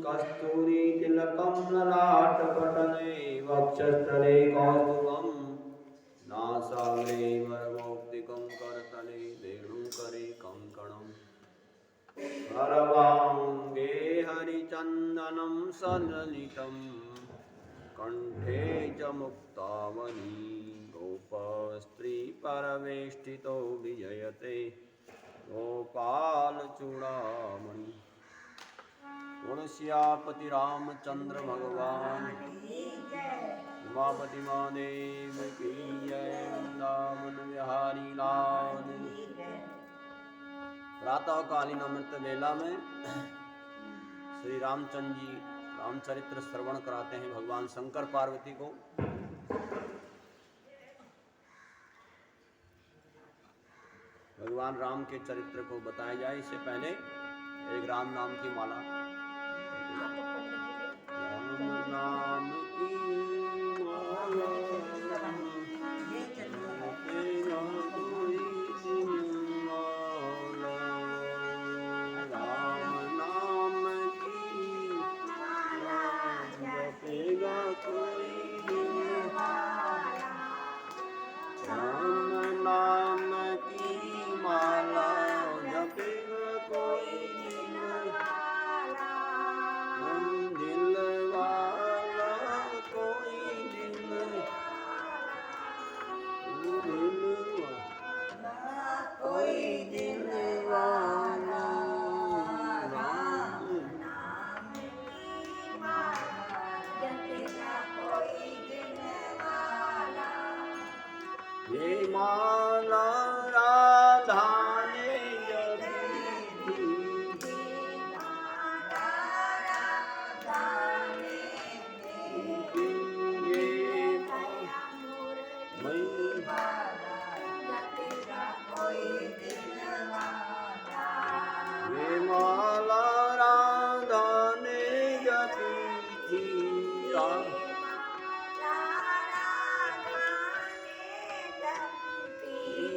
कस्तूरीतिलकं ललाटपटले वक्षस्थले कौस्तुभं नासाग्रे वरमौक्तिकं करतले वेणुकरे कङ्कणम् सर्वाङ्गे हरिचन्दनं सललितं कण्ठे च मुक्तावली गोपस्त्रीपरवेष्टितो विजयते गोपालचूडामणि। तुलसियापति रामचंद्र भगवान उमापति महादेव की जय। वृंदावन बिहारी लाल। प्रातःकालीन अमृत वेला में श्री रामचंद्र जी रामचरित्र श्रवण कराते हैं भगवान शंकर पार्वती को। भगवान राम के चरित्र को बताया जाए इससे पहले एक राम नाम की माला। राम नाम की माला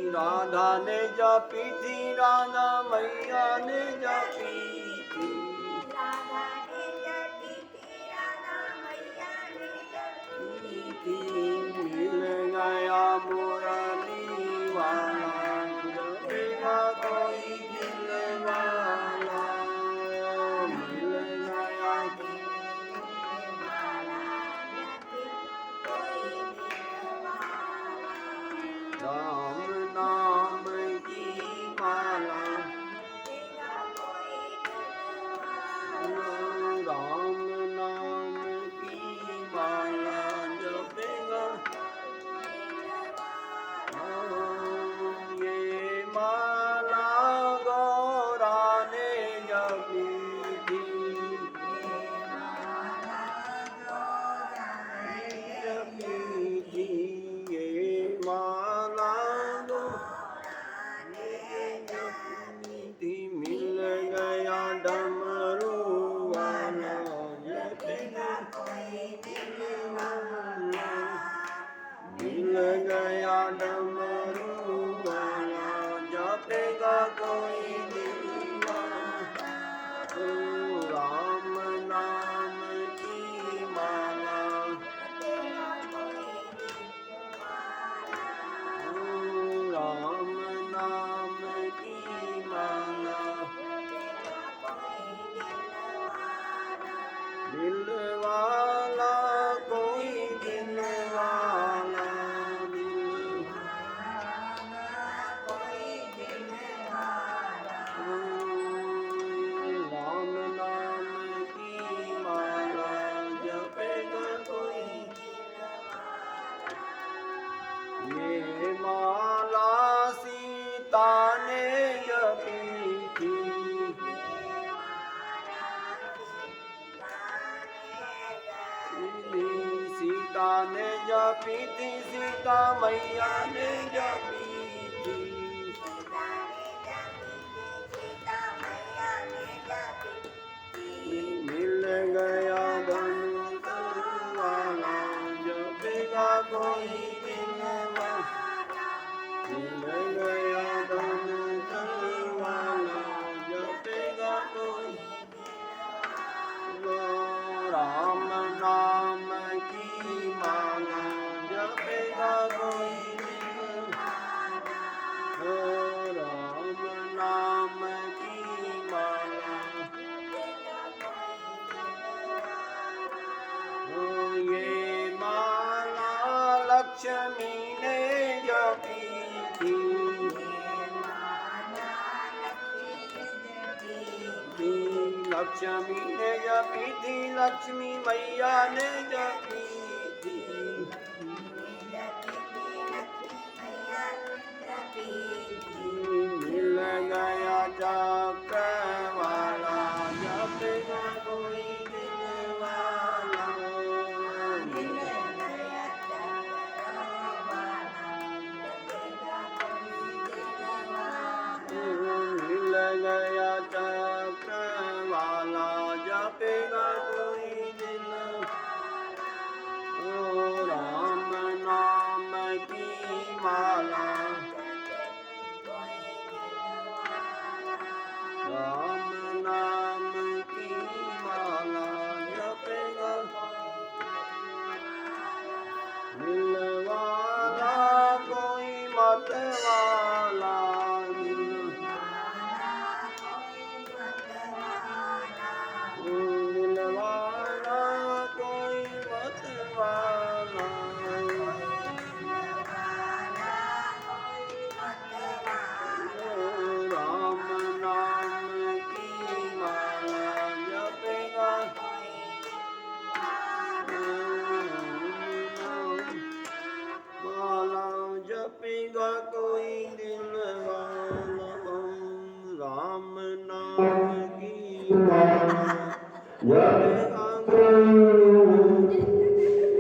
राधा ने जपी थी, राधा मैया ने जपी थी, राधा ने जपी थी, राधा मैया ने जपी थी। मिल गया मुरली वाला, जपेगा कोई दिल वाला, मिल गया दिल वाला, जपे कोई दिल वाला। राम नाम की माला, राम नाम की माला जपेगा। ये माला गौरा ने जपी थी, जपी थी। ये माला मिल गया डमरू वाला, जपेगा कोई दिल वाला, मिल गया डमरू वाला, जपेगा कोई दिल वाला। राम नाम की माला, राम नाम की माला, दिल वाला कोई दिल वाला, दिल कोई दिल वाला। राम नाम की माला जपेगा कोई दिल वाला। ये माला सीता ने जपी थी, सीता ने जपी थी, सीता मैया ने जपी थी, मिल गया धनुष वाला, जपेगा कोई दिल वाला, मिल गया धनुष वाला, लक्ष्मी ने जपी थी, लक्ष्मी मैया ने जपी थी। मिल गया चक्र वाला, जपेगा कोई दिल वाला। मिल गया चक्र वाला, जपेगा कोई दिल। ओ राम नाम की माला, राम नाम की माला, जपेगा मिलवाला कोई मतवाला। मिलवाला कोई मतवाला। राम नाम की माला, जपेगा माला, जपेगा कोई दिल वाला। राम नाम की माला, जपेगा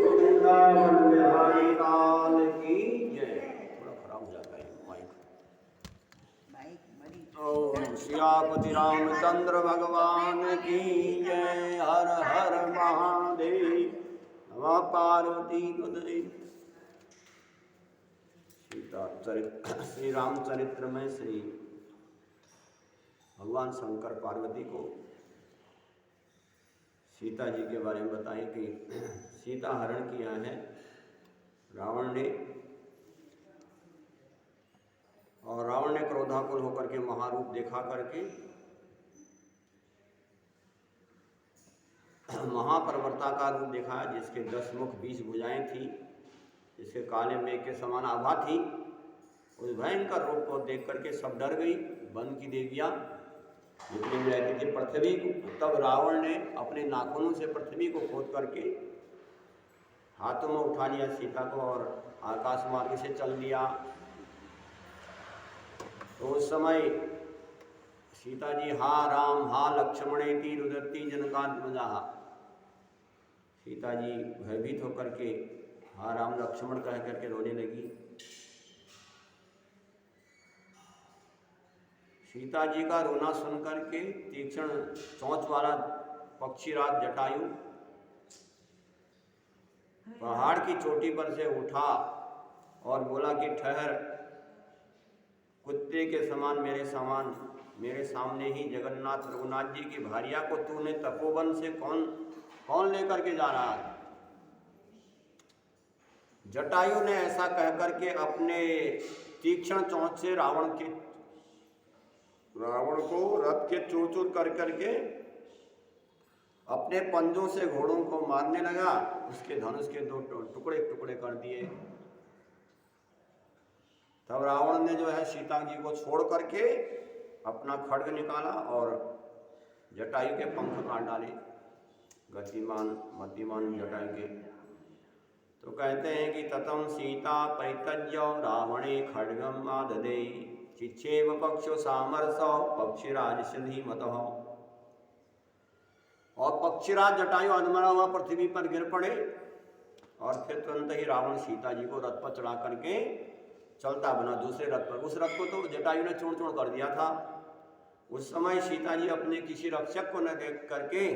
वृंदावन बिहारी लाल की जय। थोड़ा खराब हो जाता है माइक। ओम सियापति रामचंद्र भगवान की जय। हर हर महादेव। नमः पार्वती पतये। श्री रामचरित्र में श्री भगवान शंकर पार्वती को सीता जी के बारे में बताएं कि सीता हरण किया है रावण ने, और रावण ने क्रोधाकुल होकर के महारूप देखा करके महापर्वता का रूप दिखाया, जिसके 10 मुख 20 भुजाएं थी, जिसके काले मेघ के समान आभा थी। उस भयंकर रूप को देख करके सब डर गई। वन की देवियां जितनी भी रहती थी पृथ्वी को, तब रावण ने अपने नाखूनों से पृथ्वी को खोद करके हाथों में उठा लिया सीता को और आकाश मार्ग से चल दिया। तो उस समय सीता जी हा राम हा लक्ष्मणेति रुदती जनकात्मजा, सीता जी भयभीत होकर के हा राम लक्ष्मण कह करके रोने लगी। सीता जी का रोना सुन करके तीक्ष्ण चोंच वाला पक्षीराज जटायु पहाड़ की चोटी पर से उठा और बोला कि ठहर, कुत्ते के समान मेरे सामने ही जगन्नाथ रघुनाथ जी की भार्या को तूने तपोवन से कौन लेकर के जा रहा है। जटायु ने ऐसा कह करके अपने तीक्ष्ण चोंच से रावण को रथ के चूर-चूर कर करके अपने पंजों से घोड़ों को मारने लगा। उसके धनुष के 2 टुकड़े टुकड़े कर दिए। तब रावण ने जो है सीता जी को छोड़ करके अपना खड्ग निकाला और जटायु के पंख काट डाले, गतिमान मतिमान जटायु के। तो कहते हैं कि ततम सीता पैतज्य रावणे खड्गम आददे, चिच्छेव पक्षो सामरस पक्षीराज सिंधी मतः। और पक्षीराज जटायु अधमरा हुआ पृथ्वी पर गिर पड़े और फिर तुरंत ही रावण सीता जी को रथ पर चढ़ा करके चलता बना दूसरे रथ पर। उस रथ को तो जटायु ने चूर्ण चूर्ण कर दिया था। उस समय सीता जी अपने किसी रक्षक को न देख करके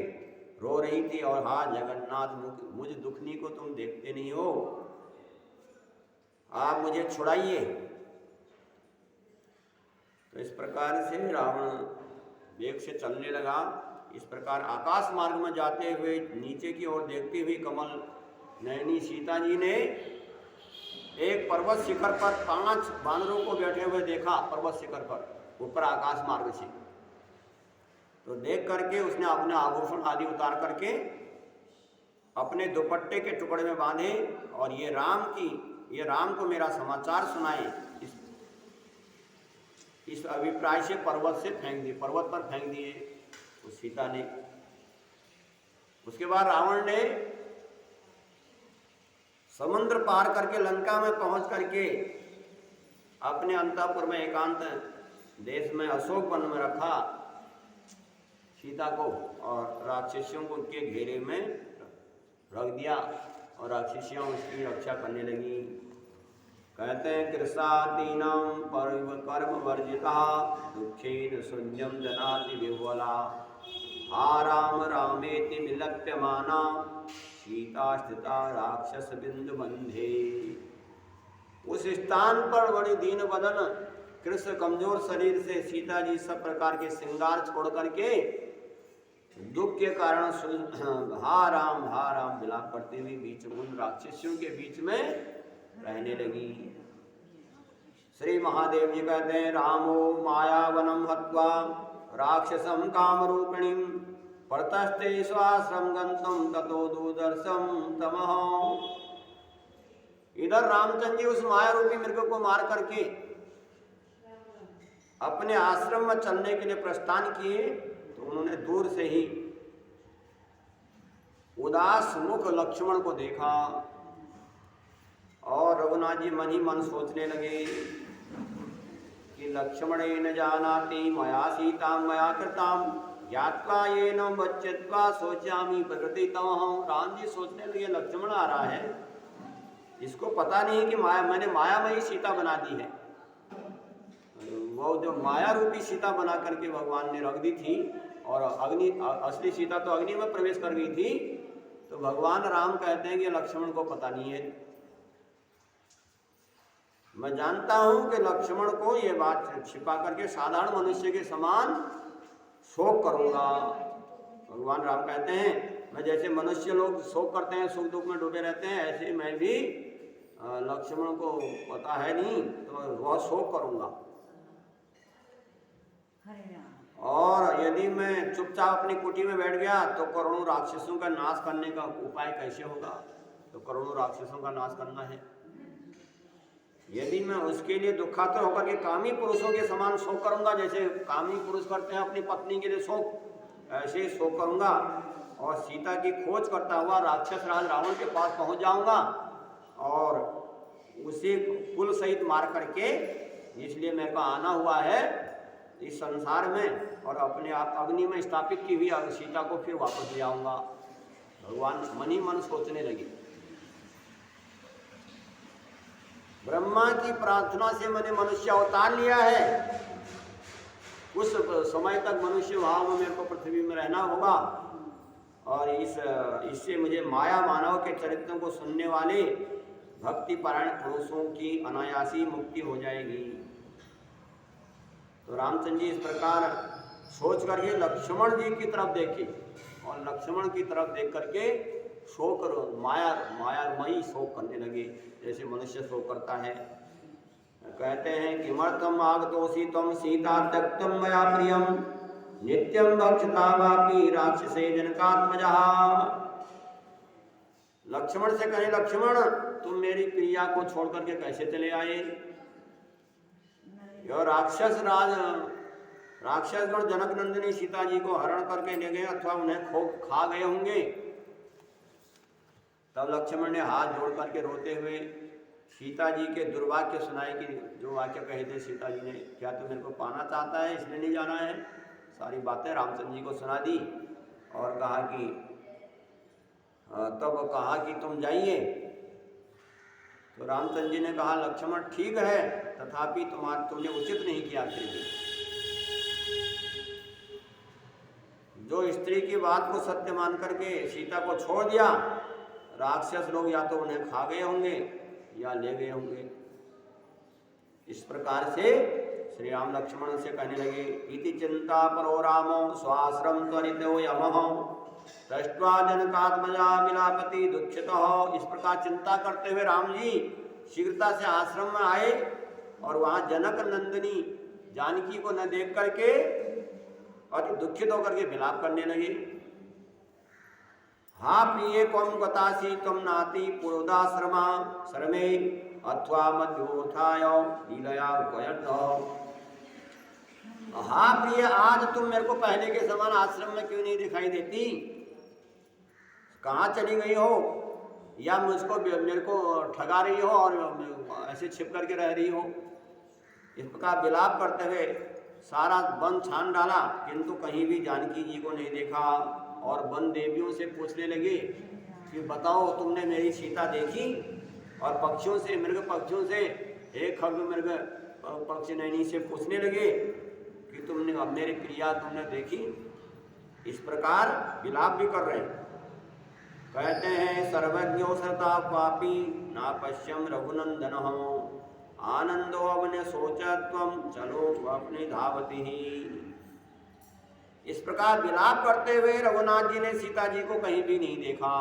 रो रही थी और हा जगन्नाथ, मुझ दुखनी को तुम देखते नहीं हो, आप मुझे छुड़ाइए। तो इस प्रकार से रावण वेग से चलने लगा। इस प्रकार आकाश मार्ग में जाते हुए नीचे की ओर देखती हुई कमल नयनी सीता जी ने एक पर्वत शिखर पर 5 बानरों को बैठे हुए देखा। पर्वत शिखर पर ऊपर आकाश मार्ग से तो देख करके उसने अपने आभूषण आदि उतार करके अपने दुपट्टे के टुकड़े में बांधे और ये राम को मेरा समाचार सुनाए, इस अभिप्राय से पर्वत पर फेंक दिए। उस सीता ने। उसके बाद रावण ने समुद्र पार करके लंका में पहुंच करके अपने अंतःपुर में एकांत देश में अशोक वन में रखा सीता को और राक्षसियों को उनके घेरे में रख दिया और राक्षसियां उसकी रक्षा करने लगी। कहते हैं कृषातीनाम कर्म वर्जिता दुखेन शून्यम जनाति विह्वला हा राम रामेति विलप्यमाना सीता स्थिता राक्षस बिंदु बंधे। उस स्थान पर बड़ी दीन बदन कृष्ण कमजोर शरीर से सीता जी सब प्रकार के श्रृंगार छोड़ करके दुख के कारण हा राम विलाप करते हुए बीच उन राक्षसियों के बीच में रहने लगी। श्री महादेव जी कहते हैं रामो मायावनम हत्वा राक्षसम कामरूपिणीम परतस्ते स्वाश्रम गंतम ततो दूरदर्शम तमः। इधर रामचंद्र जी उस माया रूपी मृग को मार करके अपने आश्रम में चलने के लिए प्रस्थान किए तो उन्होंने दूर से ही उदास मुख लक्ष्मण को देखा और रघुनाथ जी मन ही मन सोचने लगे कि लक्ष्मण न जानाति मया सीता मया कृताम ज्ञात्वा ये न बच्चत्वा सोचामी प्रकृति तमहं। राम जी सोचने लगे लक्ष्मण आ रहा है, इसको पता नहीं कि मैंने मायामयी सीता बना दी है। वो जो माया रूपी सीता बना करके भगवान ने रख दी थी और अग्नि असली सीता तो अग्नि में प्रवेश कर गई थी, तो भगवान राम कहते हैं कि लक्ष्मण को पता नहीं है। मैं जानता हूं कि लक्ष्मण को ये बात छिपा करके साधारण मनुष्य के समान शोक करूंगा। भगवान राम कहते हैं मैं जैसे मनुष्य लोग शोक करते हैं, सुख दुख में डूबे रहते हैं, ऐसे मैं भी लक्ष्मण को पता है नहीं तो वह शोक करूंगा। और यदि मैं चुपचाप अपनी कुटी में बैठ गया तो करोड़ों राक्षसों का नाश करने का उपाय कैसे होगा? तो करोड़ों राक्षसों का नाश करना है। यदि मैं उसके लिए दुखातुर होकर के कामी पुरुषों के समान शोक करूंगा, जैसे कामी पुरुष करते हैं अपनी पत्नी के लिए शोक, ऐसे शोक करूंगा और सीता की खोज करता हुआ राक्षस राज रावण के पास पहुंच जाऊंगा और उसे कुल सहित मार करके, इसलिए मेरे को आना हुआ है इस संसार में और अपने आप अग्नि में स्थापित की हुई सीता को फिर वापस ले आऊंगा। भगवान मन ही मन सोचने लगे। ब्रह्मा की प्रार्थना से मैंने मनुष्य अवतार लिया है, उस समय तक मनुष्य भाव में मेरे को पृथ्वी में रहना होगा और इससे मुझे माया मानव के चरित्रों को सुनने वाले भक्ति परायण पुरुषों की अनायासी मुक्ति हो जाएगी। तो रामचंद्र जी इस प्रकार सोच करके लक्ष्मण जी की तरफ देखे और लक्ष्मण की तरफ देख करके शोक मायामयी शोक करने लगे, जैसे मनुष्य शोक करता है। कहते हैं किमर्थम आगतोषि त्वं सीता त्यक्तं मया प्रियं नित्यं भक्षता वापि राक्षसे जनकात्मजः। लक्ष्मण से कहे लक्ष्मण तुम मेरी प्रिया को छोड़ करके कैसे चले आए? यह राक्षसगण जनक नंदिनी सीता जी को हरण करके ले गए अथवा उन्हें खा गए होंगे। तब लक्ष्मण ने हाथ जोड़ करके रोते हुए सीता जी के दुर्वाक्य सुनाए कि जो वाक्य कहे थे सीता जी ने, क्या तू मेरे को पाना चाहता है इसलिए नहीं जाना है? सारी बातें रामचंद्र जी को सुना दी और कहा कि तब कहा कि तुम जाइए। तो रामचंद्र जी ने कहा लक्ष्मण ठीक है, तथापि तुमने उचित नहीं किया। फिर भी जो स्त्री की बात को सत्य मान करके सीता को छोड़ दिया, राक्षस लोग या तो उन्हें खा गए होंगे या ले गए होंगे। इस प्रकार से श्री राम लक्ष्मण से कहने लगे इति चिंता परो रामो स्वाश्रम त्वरितो यमः दृष्ट्वा जनकात्मजा विलापति दुःखितः। इस प्रकार चिंता करते हुए राम जी शीघ्रता से आश्रम में आए और वहां जनक नंदिनी जानकी को न देख करके अति दुखित होकर के विलाप करने लगे। हा प्रिय कम गतासी तम नाति पुरोदाश्रमा श्रमे अथवा मध्योत्थाय लीलया उपयत। हाँ प्रिय, आज तुम मेरे को पहले के समान आश्रम में क्यों नहीं दिखाई देती? कहाँ चली गई हो? या मुझको मेरे को ठगा रही हो और ऐसे छिप करके रह रही हो? इस प्रकार विलाप करते हुए सारा वन छान डाला, किंतु कहीं भी जानकी जी को नहीं देखा। और वन देवियों से पूछने लगे कि बताओ, तुमने मेरी सीता देखी? और पक्षियों से, मृग पक्षियों से, एक खग मृग पक्षी नैनी से पूछने लगे कि तुमने अब मेरी प्रिया तुमने देखी? इस प्रकार विलाप भी कर रहे हैं। कहते हैं सर्वज्ञो सता क्वापि ना पश्यम रघुनंदन आनंदो अवने सोचत्वम चलो अपनी धावती ही। इस प्रकार विलाप करते हुए रघुनाथ जी ने सीता जी को कहीं भी नहीं देखा।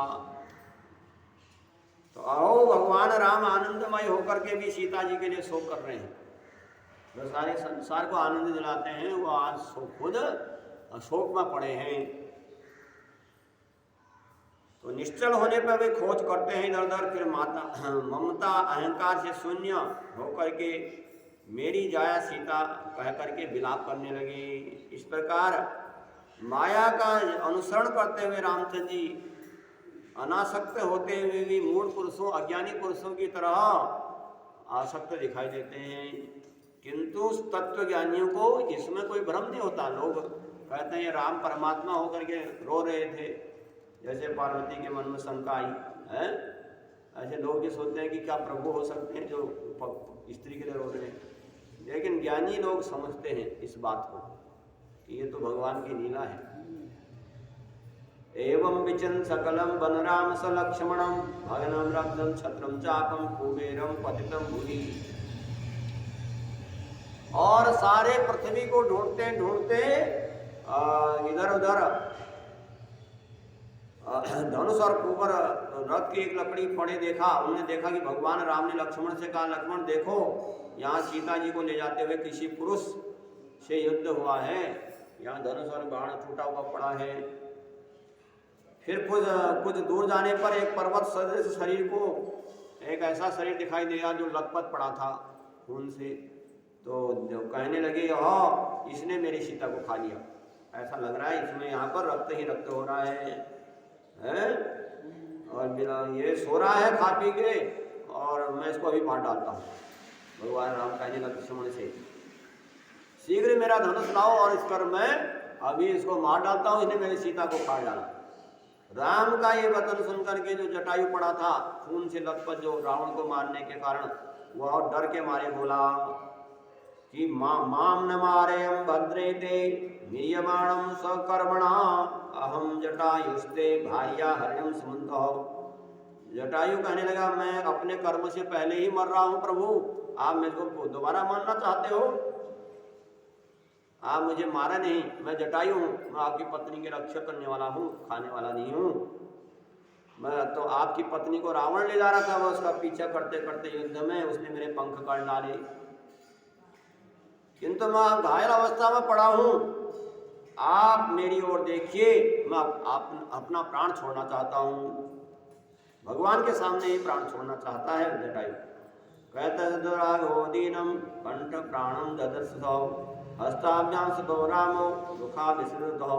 तो आओ, भगवान राम आनंदमय होकर के भी सीता जी के लिए शोक कर रहे हैं। जो सारे संसार को आनंद दिलाते हैं वो आज खुद शोक में पड़े हैं। तो निश्चल होने पर वे खोज करते हैं इधर उधर, फिर माता ममता अहंकार से शून्य होकर के मेरी जाया सीता कह करके विलाप करने लगे। इस प्रकार माया का अनुसरण करते हुए रामचंद्र जी अनासक्त होते हुए भी मूढ़ पुरुषों, अज्ञानी पुरुषों की तरह आसक्त दिखाई देते हैं। किंतु तत्व ज्ञानियों को इसमें कोई भ्रम नहीं होता। लोग कहते हैं राम परमात्मा होकर के रो रहे थे, जैसे पार्वती के मन में शंका आई है। ऐसे लोग ये सोचते हैं कि क्या प्रभु हो सकते हैं जो स्त्री के लिए रो रहे हैं। लेकिन ज्ञानी लोग समझते हैं इस बात को कि ये तो भगवान की लीला है। एवं विचन सकलम बनराम स लक्ष्मणम भगनम रब्दम छत्रम चापम कुबेरम पतितम भूरि। और सारे पृथ्वी को ढूंढते ढूंढते इधर उधर धनुष और कुबर रथ की एक लकड़ी पड़े देखा। उन्होंने देखा कि भगवान राम ने लक्ष्मण से कहा, लक्ष्मण देखो, यहाँ सीता जी को ले जाते हुए किसी पुरुष से युद्ध हुआ है। यहाँ धनुष और बाण टूटा हुआ पड़ा है। फिर कुछ दूर जाने पर एक पर्वत सदृश शरीर को, एक ऐसा शरीर दिखाई दिया जो लथपथ पड़ा था खून से। तो जो कहने लगे, हाँ इसने मेरी सीता को खा लिया, ऐसा लग रहा है इसमें यहाँ पर रक्त ही रक्त हो रहा है। और ये सो रहा है खा पी के, और मैं इसको अभी मार डालता हूँ। भगवान राम कहने लगे लक्ष्मण से, शीघ्र मेरा धनुष लाओ और इस पर मैं अभी इसको मार डालता हूँ, इसने मेरी सीता को खा डाला। राम का ये वचन सुनकर के जो जटायु पड़ा था खून से लथपथ, जो रावण को मारने के कारण, वह डर के मारे बोला कि माम न मारेयम भद्रे ते मीयमाणम सकर्मणा अहम जटायुस्ते भार्या हरिणम सुमंतो। जटायु कहने लगा, मैं अपने कर्म से पहले ही मर रहा हूँ प्रभु, आप मेरे को दोबारा मारना चाहते हो? आप मुझे मारा नहीं, मैं जटायु हूँ, मैं आपकी पत्नी के रक्षा करने वाला हूँ, खाने वाला नहीं हूँ। मैं तो आपकी पत्नी को रावण ले जा रहा था, वह उसका पीछा करते करते युद्ध में उसने मेरे पंख काट डाले, किंतु मैं घायल अवस्था में पड़ा हूँ। आप मेरी ओर देखिए, मैं अपना प्राण छोड़ना चाहता हूँ। भगवान के सामने ही प्राण छोड़ना चाहता है जटायु। कहते कंठ प्राणम ददर्शौ हस्ताभ्याम सुतो रामो दुखा विसृतो।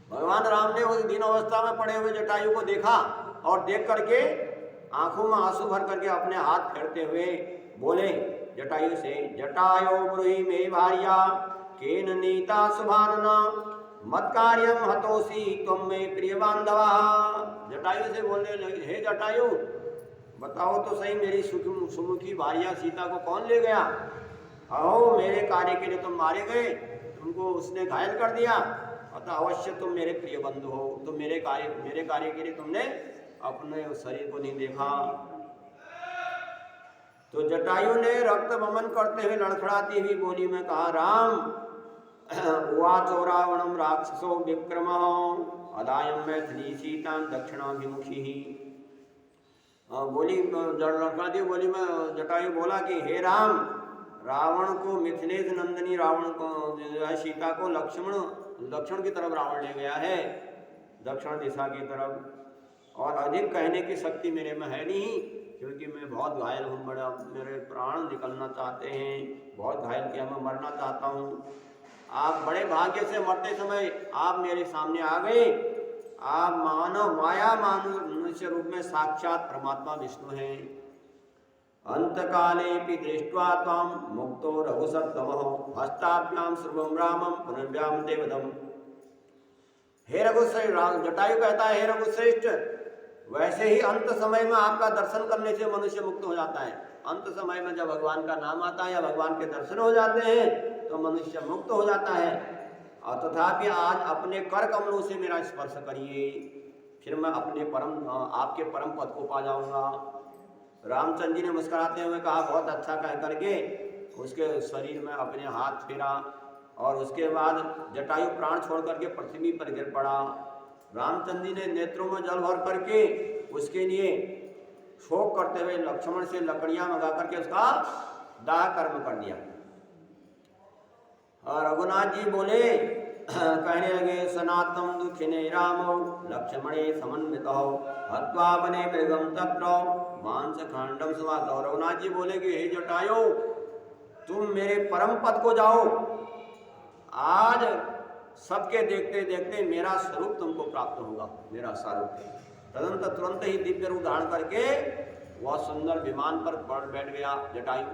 भगवान राम ने उस दीन अवस्था में पड़े हुए जटायु को देखा और देख करके आंखों में आंसू भर करके अपने हाथ फेरते हुए बोले जटायु से, जटायो ब्रूहि मे भार्या केन नीता सुभानना मत कार्यम हतोसी तुम में प्रिय बांधवा। जटायु से बोलने लगे, हे जटायु बताओ तो सही, मेरी सुमुखी भार्या सीता को कौन ले गया? अहो मेरे कार्य के लिए तुम मारे गए, तुमको उसने घायल कर दिया, अतः अवश्य तुम मेरे प्रिय बंधु हो। तो मेरे कार्य के लिए तुमने अपने शरीर को नहीं देखा। तो जटायु ने रक्त वमन करते हुए लड़खड़ाती हुई बोली में कहा, राम उवाचो रावणम राक्षसो विक्रम अदायम मैथिली सीता दक्षिणाभिमुखी। बोली लड़खड़ाती बोली में जटायु बोला कि हे राम, रावण को मिथिलेश नंदिनी रावण को सीता को दक्षिण की तरफ रावण ले गया है, दक्षिण दिशा की तरफ। और अधिक कहने की शक्ति मेरे में है नहीं, क्योंकि मैं बहुत घायल हूँ, बड़ा मेरे प्राण निकलना चाहते हैं। बहुत घायल किया, मैं मरना चाहता हूँ। आप बड़े भाग्य से मरते समय आप मेरे सामने आ गए। आप मानव माया मनुष्य रूप में साक्षात परमात्मा विष्णु हैं। अंतकाले दृष्ट्वा त्वां मुक्तो रघुसत्तमः हस्ताभ्याम सर्वं रामं पुनर्व्याम देवदम। हे रघुश्रेष्ठ, जटायु कहता है, हे रघुश्रेष्ठ, वैसे ही अंत समय में आपका दर्शन करने से मनुष्य मुक्त हो जाता है। अंत समय में जब भगवान का नाम आता है या भगवान के दर्शन हो जाते हैं तो मनुष्य मुक्त हो जाता है। और तथापि आज अपने कर कमलों से मेरा स्पर्श करिए, फिर मैं अपने आपके परम पद को पा जाऊंगा। रामचंद्र जी ने मुस्कुराते हुए कहा, बहुत अच्छा कह करके उसके शरीर में अपने हाथ फेरा और उसके बाद जटायु प्राण छोड़ करके पृथ्वी पर गिर पड़ा। रामचंद्र जी ने नेत्रों में जल भर करके उसके लिए शोक करते हुए लक्ष्मण से लकड़ियां मंगा करके उसका दाह कर्म कर दिया। और रघुनाथ जी बोले, कहने लगे, सनातम दुखिने रामो लक्ष्मणे समन्वितो हत्वा बने मृगम तत्र मांस खंडम समातो। रघुनाथ जी बोले कि हे जटायु, तुम मेरे परम पद को जाओ। आज सबके देखते देखते मेरा स्वरूप तुमको प्राप्त होगा, मेरा स्वरूप। तदंतर तुरंत ही दिव्य रूप धारण करके वह सुंदर विमान पर बैठ गया जटायु।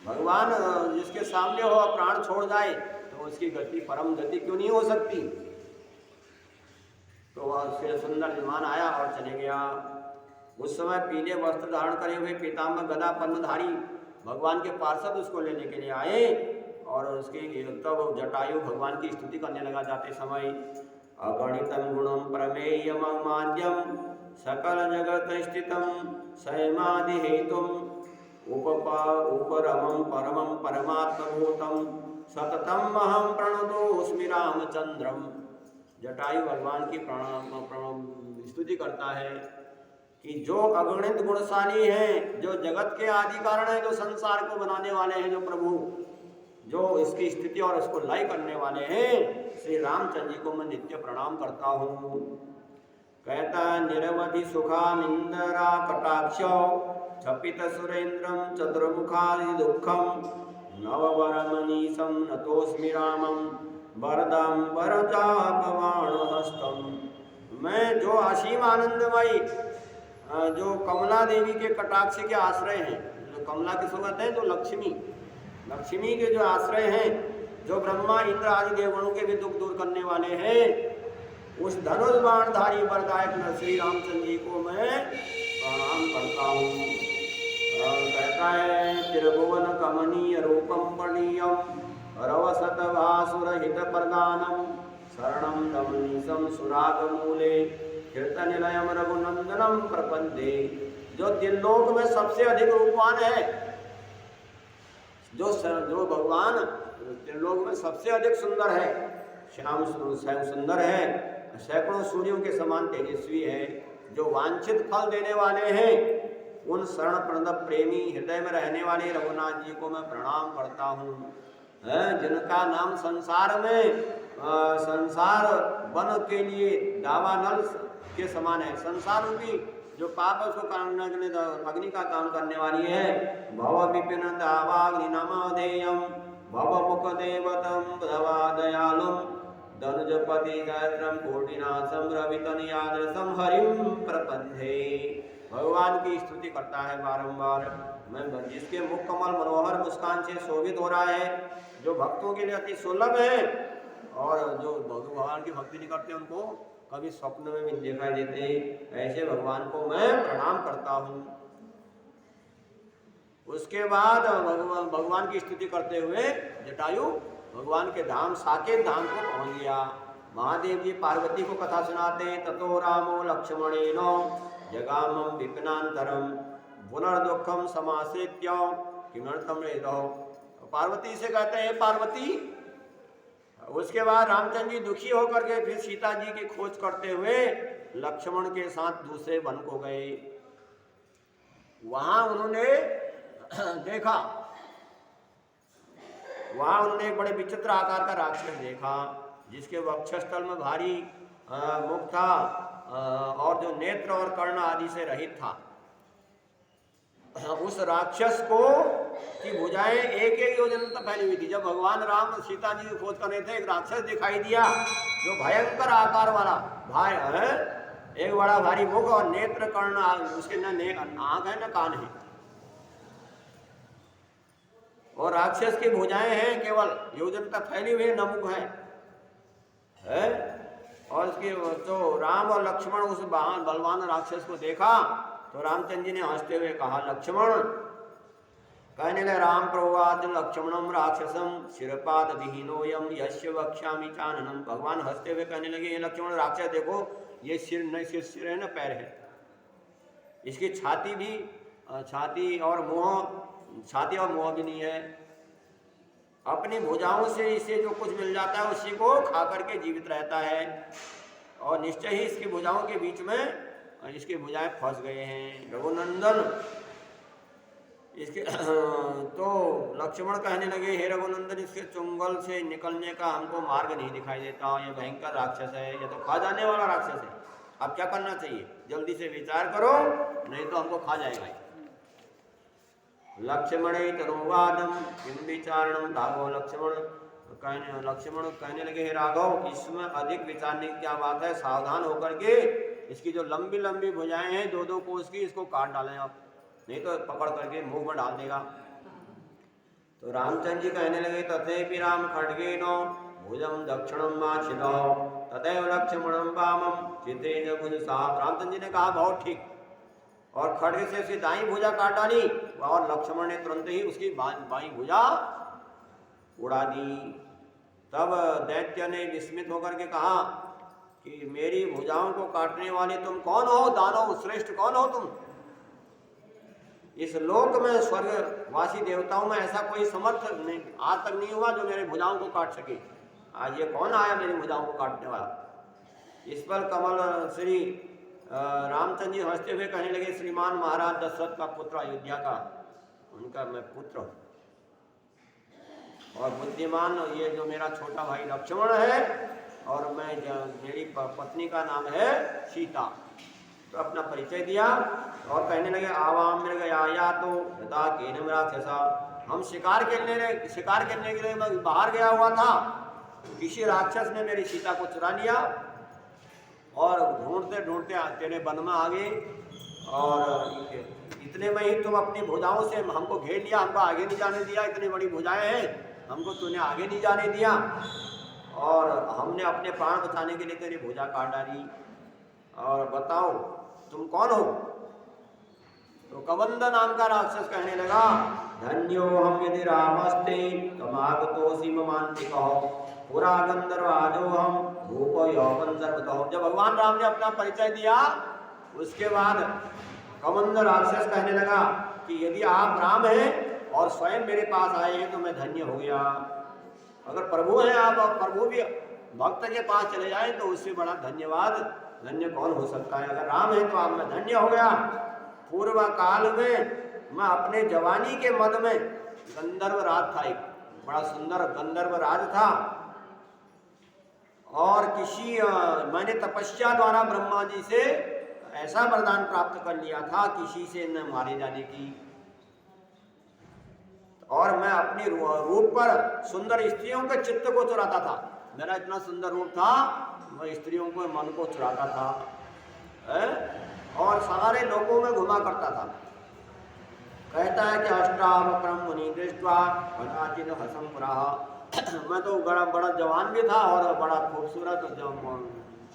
भगवान जिसके सामने हो प्राण छोड़ जाए तो उसकी गति परम गति क्यों नहीं हो सकती। तो वह उसके सुंदर विमान आया और चले गया। उस समय पीले वस्त्र धारण करे हुए पीताम्बर गदा पद्मधारी भगवान के पार्षद उसको लेने के लिए आए और उसकी तब जटायु भगवान की स्तुति करने लगा जाते समय। अगणितम गुणम प्रमेयम माध्यम सकल जगत स्थितम सयमादि हेतुम उपरमं परमं परमात्मभूतम सततम अहम प्रणतोस्मि रामचंद्रम। जटायु भगवान की स्तुति करता है कि जो अगणित गुणशाली हैं, जो जगत के आदि कारण है, जो संसार को बनाने वाले हैं, जो प्रभु, जो इसकी स्थिति और इसको लय करने वाले हैं, श्री रामचंद्र जी को मैं नित्य प्रणाम करता हूँ। कहता निरवधि सुखामिंदरा कटाक्ष छपित सुरेंद्रम चतुर्मुखादि दुखम नववरमनीशम नतोस्मि रामम वरदाम्बरचापवाण हस्तम। मैं जो असीम आनंदमयी जो कमला देवी के कटाक्ष के आश्रय हैं, जो कमला की सूरत है, जो लक्ष्मी के जो आश्रय हैं, जो ब्रह्मा इंद्र आदि देवगणों के भी दुख दूर करने वाले हैं, उस धनुष बाणधारी वरदायक श्री रामचंद्र जी को मैं प्रणाम करता हूँ। कहता है त्रिभुवन कमनीय रूपम पणीयम रवसत भासुरहित प्रदानम शरणम दमनीशम सुराग मूले कीर्तनिलयम रघुनंदनम प्रपंदे। जो दिल्लोक में सबसे अधिक रूपवान है, जो भगवान त्रिलोक में सबसे अधिक सुंदर है, श्याम सुंदर है, सैकड़ों सूर्यों के समान तेजस्वी है, जो वांछित फल देने वाले हैं, उन शरण प्रद प्रेमी हृदय में रहने वाले रघुनाथ जी को मैं प्रणाम करता हूँ। जिनका नाम संसार में संसार वन के लिए दावानल के समान है। संसार रूपी जो पाप है उसको अग्नि का काम करने वाली है। भव विपिन दावाग्नि नमोदेयम भव मुख देवतम भवा दयालुम धनुजपति गायत्रम कोटिनाथम रवितनयादृशम हरिम प्रपंधे। भगवान की स्तुति करता है बारंबार। मैं जिसके मुख कमल मनोहर मुस्कान से शोभित हो रहा है, जो भक्तों के लिए अति सुलभ है और जो भगवान की भक्ति नहीं करते उनको कभी स्वप्न में भी दिखाई देते, ऐसे भगवान को मैं प्रणाम करता हूँ। उसके बाद भगवान की स्तुति करते हुए जटायु भगवान के धाम साकेत धाम को पहुंच गया। महादेव जी पार्वती को कथा सुनाते, ततो रामो लक्ष्मणेनो जगामं विपिनांतरम पुनर्दुःखम समाश्रित्य किमर्थम रेदो। पार्वती से कहते हैं, पार्वती। उसके बाद रामचंद्र जी दुखी होकर के फिर सीता जी की खोज करते हुए लक्ष्मण के साथ दूसरे वन को गए। वहां उन्होंने देखा, वहां उन्होंने एक बड़े विचित्र आकार का राक्षस देखा, जिसके वक्षस्थल में भारी मुख था और जो नेत्र और कर्ण आदि से रहित था। उस राक्षस को इसकी भुजाएं एक एक योजन तक फैली हुई थी। जब भगवान राम सीता जी की खोज कर रहे थे, एक राक्षस दिखाई दिया जो भयंकर आकार वाला भाई है, एक बड़ा भारी मुख और नेत्र कर्ण, उसके न आंख है न कान है, और राक्षस की भुजाएं हैं केवल योजन तक फैली हुई, न मुख है। और उसके तो राम और लक्ष्मण उस बलवान राक्षस को देखा तो रामचंद्र जी ने हंसते हुए कहा, लक्ष्मण, कहने लगे राम प्रोवाच लक्ष्मणम राक्षसम शिरपाद विहीनोयम यस्य वक्ष्यामि चाननम। भगवान हंसते हुए कहने लगे, ये लक्ष्मण राक्षस देखो, ये सिर न सिर है न पैर है, इसकी छाती और मुंह भी नहीं है। अपनी भुजाओं से इसे जो कुछ मिल जाता है उसी को खा करके जीवित रहता है, और निश्चय ही इसकी भुजाओं के बीच में इसकी भुजाएं फंस गए हैं। रघुनंदन इसके तो लक्ष्मण कहने लगे, हे रघुनंदन, इसके चुंगल से निकलने का हमको मार्ग नहीं दिखाई देता, ये भयंकर राक्षस है, ये तो खा जाने वाला राक्षस है। अब क्या करना चाहिए? जल्दी से विचार करो, नहीं तो हमको खा जाएगा। लक्ष्मण तनुवादम किम विचारणम राघव। लक्ष्मण कहने लगे, हे राघव, इसमें अधिक विचारने की क्या बात है, सावधान होकर के इसकी जो लंबी लंबी भुजाएं हैं 2-2 कोस की, इसको काट डालें आप, नहीं तो पकड़ करके मुंह में डाल देगा। तो रामचंद्र जी कहने लगे, तथेपि राम खड्गेनो भुजम दक्षिणम माछिदो तथैव लक्ष्मणम वामम चितेन भुजसा। रामचंद्र जी ने कहा, बहुत ठीक, और खड्ग से उसकी दाई भुजा काट डाली, और लक्ष्मण ने तुरंत ही उसकी बाई भुजा उड़ा दी। तब दैत्य ने विस्मित होकर के कहा कि मेरी भुजाओं को काटने वाले तुम कौन हो? दानव श्रेष्ठ कौन हो तुम? इस लोक में स्वर्गवासी देवताओं में ऐसा कोई समर्थ नहीं आज तक नहीं हुआ जो मेरे भुजाओं को काट सके। आज ये कौन आया मेरी भुजाओं को काटने वाला? इस पर कमल श्री रामचंद्र जी हंसते हुए कहने लगे, श्रीमान महाराज दशरथ का पुत्र, अयोध्या का, उनका मैं पुत्र हूँ, और बुद्धिमान ये जो मेरा छोटा भाई लक्ष्मण है, और मेरी पत्नी का नाम है सीता। तो अपना परिचय दिया और कहने लगे, आवाम मृगया तो यदा केनम राक्षसा। हम शिकार खेलने के लिए मैं बाहर गया हुआ था, किसी राक्षस ने मेरी सीता को चुरा लिया, और ढूंढते ढूंढते तेरे वन में आ गए, और इतने में ही तुम अपनी भुजाओं से हमको घेर लिया, हमको आगे नहीं जाने दिया। इतनी बड़ी भुजाएं हैं, हमको तूने आगे नहीं जाने दिया, और हमने अपने प्राण बचाने के लिए तेरी भुजा काट डाली। और बताओ तुम कौन हो? तो कबंध नाम का राक्षस कहने लगा, धन्यो हम यदि रामस्ते तमागतोसी ममांति कहो पुरा गंधर्वाजो हम भूप यौवन सर्वतो। जब भगवान राम ने अपना परिचय दिया, उसके बाद कबंध राक्षस कहने लगा कि यदि आप राम हैं और स्वयं मेरे पास आए हैं तो मैं धन्य हो गया। अगर प्रभु हैं आप, और प्रभु भी भक्त के पास चले जाए तो उससे बड़ा धन्य कौन हो सकता है? अगर राम है तो आप मैं धन्य हो गया। पूर्व काल में मैं अपने जवानी के मद में गंधर्व राज था, एक बड़ा सुंदर गंधर्व राज था, और मैंने तपस्या द्वारा ब्रह्मा जी से ऐसा वरदान प्राप्त कर लिया था किसी से न मारे जाने की, और मैं अपने रूप पर सुंदर स्त्रियों के चित्त को चुराता था। मेरा इतना सुंदर रूप था, मैं स्त्रियों को मन को चुराता था, और सारे लोगों में घुमा करता था। कहता है कि अष्टावक्रम मुनि दृष्ट्वा कदाचित् हसं पुरः। मैं तो बड़ा जवान भी था और बड़ा खूबसूरत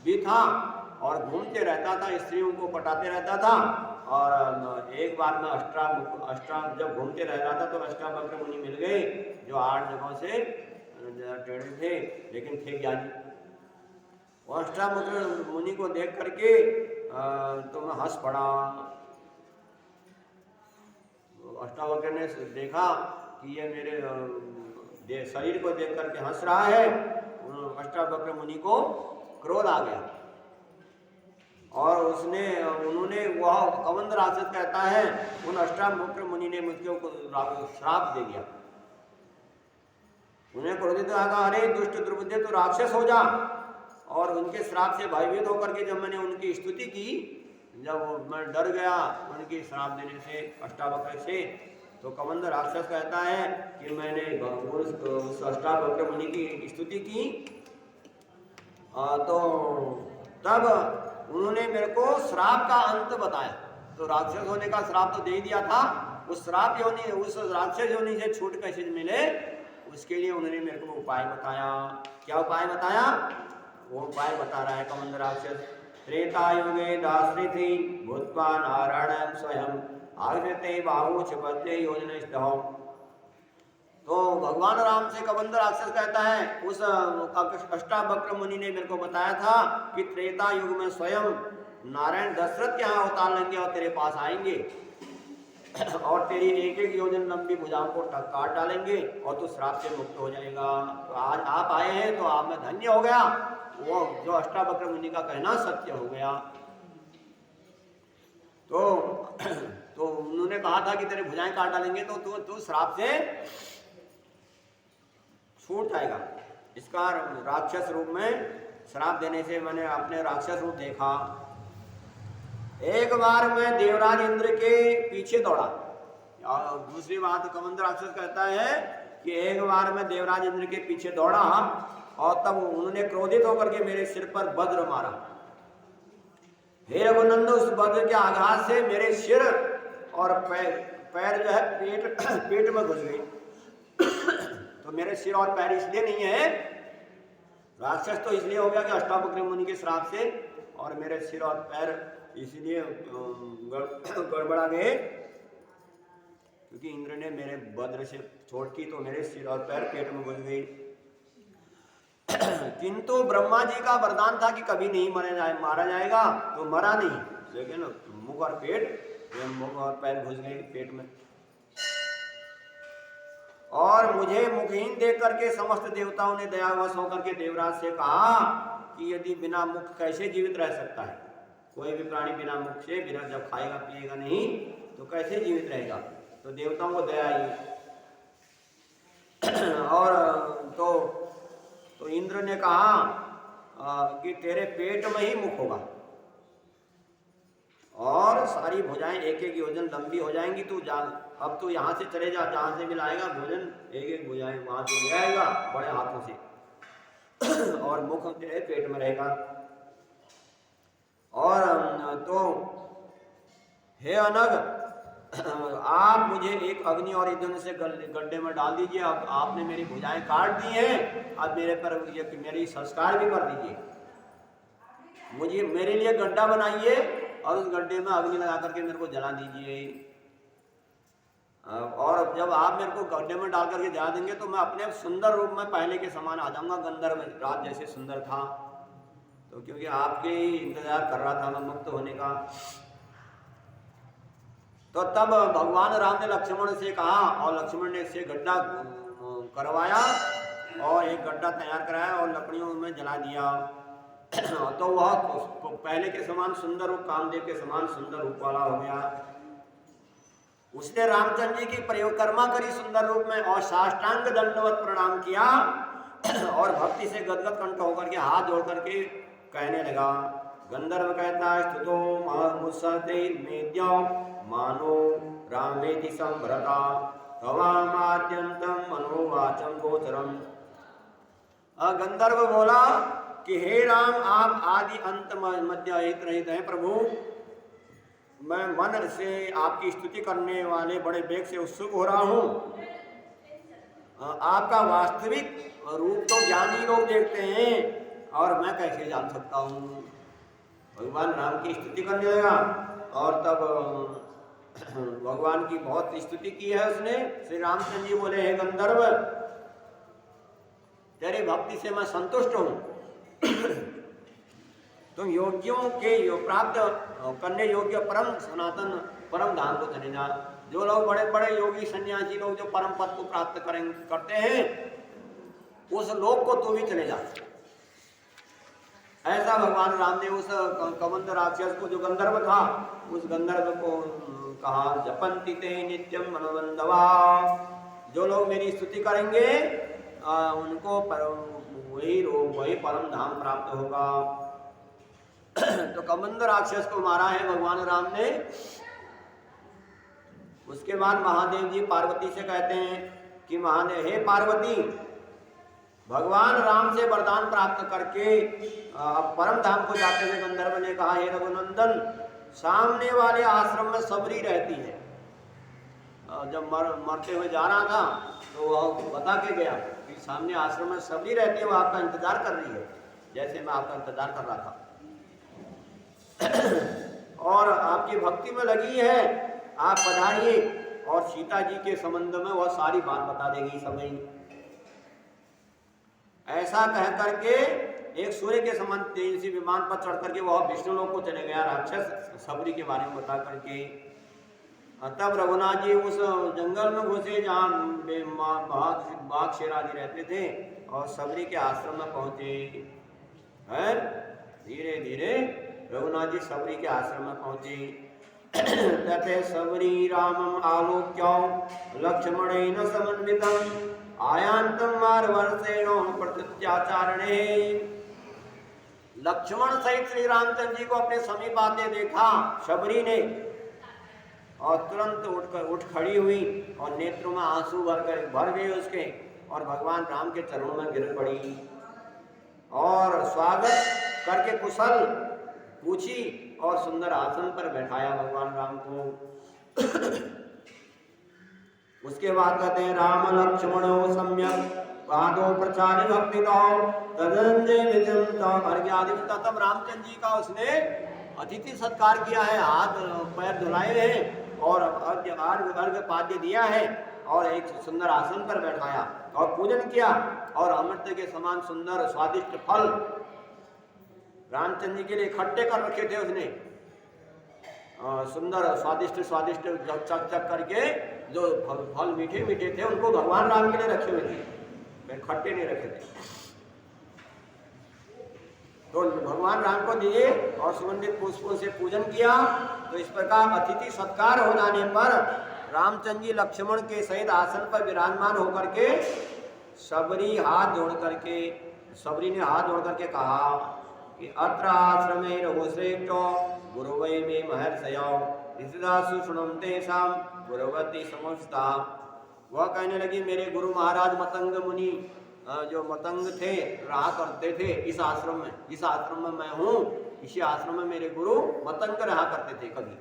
भी था, और घूमते रहता था, स्त्रियों को पटाते रहता था। और एक बार मैं जब घूमते रह रहा था तो अष्टावक्र मुनि मिल गए, जो 8 जगहों से टेढ़े थे लेकिन थे ज्ञानी। और अष्टावक्र मुनि को देख करके तो मैं हंस पड़ा। अष्टावक्र ने देखा कि ये मेरे शरीर को देख करके हंस रहा है। अष्टावक्र मुनि को क्रोध आ गया, और उन्होंने वह कबंध राक्षस कहता है, उन अष्टावक्र मुनि ने मुझको श्राप दे दिया। उन्हें क्रोधित कहा, अरे दुष्ट दुर्बुद्धे तो राक्षस हो जा। और उनके श्राप से भयभीत होकर के जब मैंने उनकी स्तुति की, जब मैं डर गया उनकी श्राप देने से अष्टावक्र से, तो कबंध राक्षस कहता है कि मैंने उस अष्टावक्र मुनि की स्तुति की, तो तब उन्होंने मेरे को श्राप का अंत बताया। तो राक्षस होने का श्राप तो दे ही दिया था, उस श्राप योनि, उस राक्षस योनि से छूट कैसे मिले, उसके लिए उन्होंने मेरे को उपाय बताया। क्या उपाय बताया? वो उपाय बता रहा है कबंध राक्षस। त्रेता युगे दाश्रिति भूत्वा नारायण स्वयं आगते बाहु क्षपते योजन स्तः। तो भगवान राम से कबंध राक्षस कहता है, उस अष्टावक्र मुनि ने मेरे को बताया था कि त्रेता युग में स्वयं नारायण दशरथ के यहाँ अवतार लेंगे और तेरे पास आएंगे और तेरी एक एक योजन लंबी भुजाओं को काट डालेंगे और तू श्राप से मुक्त हो जाएगा। तो आज आप आए हैं तो आप में धन्य हो गया, वो जो अष्टावक्र मुनि का कहना सत्य हो गया। तो उन्होंने कहा था कि तेरे भुजाएं काट डालेंगे तो तू श्राप से छूट जाएगा। इसका राक्षस रूप में श्राप देने से मैंने अपने राक्षस रूप देखा। एक बार मैं देवराज इंद्र के पीछे दौड़ा। और दूसरी बात कबंध राक्षस कहता है कि एक बार मैं देवराज इंद्र के पीछे दौड़ा और तब उन्होंने क्रोधित होकर के मेरे सिर पर वज्र मारा। हे रघुनंदन, उस वज्र के आघात से मेरे सिर और पैर जो है पेट में घुस गई। तो मेरे सिर और पैर इसलिए नहीं है, राक्षस तो इसलिए हो गया कि अष्टावक्र मुनि के श्राप से, और मेरे सिर और पैर इसलिए गड़बड़ा गए क्योंकि इंद्र ने मेरे वज्र से चोट की, तो मेरे सिर और पैर पेट में घुस गई। किंतु ब्रह्मा जी का वरदान था कि कभी नहीं मारा जाएगा, तो मरा नहीं, लेकिन मुख और मुख और पैर घुस गए पेट में। और मुझे मुखहीन देख करके समस्त देवताओं ने दयावश होकर के देवराज से कहा कि यदि बिना मुख कैसे जीवित रह सकता है, कोई भी प्राणी बिना मुख से, बिना जब खाएगा पिएगा नहीं तो कैसे जीवित रहेगा। तो देवताओं को दया आई। और तो इंद्र ने कहा कि तेरे पेट में ही मुख होगा और सारी भुजाएं एक एक योजन लंबी हो जाएंगी। तू जा, अब तू यहाँ से चले जा, जहाँ से मिलाएगा भोजन एक एक भुजाएं वहां से ले आएगा बड़े हाथों से और मुख तेरे पेट में रहेगा। और तो हे अनग, आप मुझे एक अग्नि और ईंधन से गड्ढे में डाल दीजिए। अब आपने मेरी भुजाएं काट दी हैं, अब मेरे पर मेरी संस्कार भी कर दीजिए। मुझे मेरे लिए गड्ढा बनाइए और उस गड्ढे में अग्नि लगा करके मेरे को जला दीजिए। और जब आप मेरे को गड्ढे में डाल करके जला देंगे तो मैं अपने सुंदर रूप में पहले के समान आ जाऊंगा, गंधर्व राज जैसे सुंदर था। तो क्योंकि आपके ही इंतजार कर रहा था मैं मुक्त होने का। तो तब भगवान राम ने लक्ष्मण से कहा और लक्ष्मण ने इससे गड्ढा करवाया और एक गड्ढा तैयार कराया और लकड़ियों में जला दिया। तो वह पहले के समान सुंदर रूप, कामदेव के समान सुंदर रूप वाला हो गया। उसने रामचंद्र जी की परिक्रमा करी सुंदर रूप में और साष्टांग दंडवत प्रणाम किया और भक्ति से गदगद कंठ होकर के हाथ जोड़ करके कहने लगा। गंधर्व कहता है, स्तुतो मुत्सते मेद्यो मानो रामेति संभ्रता तवामाद्यंतम मनोवाचम गोचरम। गंधर्व बोला कि हे राम, आप आदि अंत मध्य एक रहित हैं प्रभु। मैं मन से आपकी स्तुति करने वाले बड़े वेग से उत्सुक हो रहा हूँ। आपका वास्तविक रूप तो ज्ञानी लोग देखते हैं और मैं कैसे जान सकता हूँ। भगवान राम की स्तुति करने लगा और तब भगवान की बहुत स्तुति की है उसने। श्री रामचंद्र जी बोले, हे गंधर्व, तेरी भक्ति से मैं संतुष्ट हूँ। तुम योगियों के प्राप्त करने योग्य परम सनातन परम धाम को चले जा। जो लोग बड़े बड़े योगी सन्यासी लोग जो परम पद को प्राप्त करते हैं, उस लोक को तू भी चले जा। ऐसा भगवान राम ने उस कबंध राक्षस को, जो गंधर्व था, उस गंधर्व को कहा, जपन्ति ते नित्यम मनोबंधवा। जो लोग मेरी स्तुति करेंगे उनको वही परम धाम प्राप्त होगा। तो कबंध राक्षस को मारा है भगवान राम ने। उसके बाद महादेव जी पार्वती से कहते हैं कि महादेव, हे पार्वती, भगवान राम से वरदान प्राप्त करके परम धाम को जाते हुए गंधर्व ने कहा, हे रघुनंदन, सामने वाले आश्रम में सबरी रहती है। जब मरते हुए जा रहा था तो वह बता के गया कि सामने आश्रम में सबरी रहती है, वो आपका इंतजार कर रही है, जैसे मैं आपका इंतजार कर रहा था और आपकी भक्ति में लगी है, आप पधारिए और सीता जी के संबंध में वह सारी बात बता देगी सबरी। ऐसा कह करके एक सूर्य के समान तेजस्वी विमान पर चढ़ करके वह विष्णु लोक को चले गया, राक्षस सबरी के बारे में बता करके। तब रघुनाथ जी उस जंगल में घुसे जहाँ बाघ शेर आदि रहते थे और सबरी के आश्रम में पहुंचे हैं। धीरे धीरे रघुनाथ जी सबरी के आश्रम में पहुंचे। तथे सबरी रामम आलोक्य लक्ष्मणेन समन्वितम् आयांतम मार्वर्षेण प्रत्याचारणे। लक्ष्मण सहित श्री रामचंद्र जी को अपने समीप आते देखा शबरी ने और तुरंत उठ खड़ी हुई और नेत्रों में आंसू भर गए उसके और भगवान राम के चरणों में गिर पड़ी और स्वागत करके कुशल पूछी और सुंदर आसन पर बैठाया भगवान राम को। उसके बाद कहते हैं, राम लक्ष्मणो सम्यक पादो प्रचारि भक्तितो तदंजय विजंता अर्घ्यादिता। तब रामचंद्र जी का उसने अतिथि सत्कार किया है, हाथ पैर धुलाए हैं और अर्घ्य पाद्य दिया है और एक सुंदर आसन पर बैठाया और पूजन किया और अमृत के समान सुंदर स्वादिष्ट फल रामचंद्र जी के लिए इकट्ठे कर रखे थे उसने। सुंदर स्वादिष्ट स्वादिष्ट चक चक करके जो फल मीठे मीठे थे उनको भगवान राम के लिए रखे हुए थे, खट्टे नहीं रखे थे। तो भगवान राम को दिए और सुगंधित पुष्पों से पूजन किया। तो इस प्रकार अतिथि सत्कार हो जाने पर रामचंद्र जी लक्ष्मण के सहित आसन पर विराजमान होकर के सबरी ने हाथ जोड़ करके कहा कि अत्र आश्रमे रघुश्रेष्ठ गुरुवै मे महर्षयो ऋषिदासु शुणन्ते शाम गुरुवती समस्ता। वह कहने लगी, मेरे गुरु महाराज मतंग मुनि जो मतंग थे रहा करते थे इस आश्रम में, जिस आश्रम में मैं हूँ इसी आश्रम में मेरे गुरु मतंग रहा करते थे कभी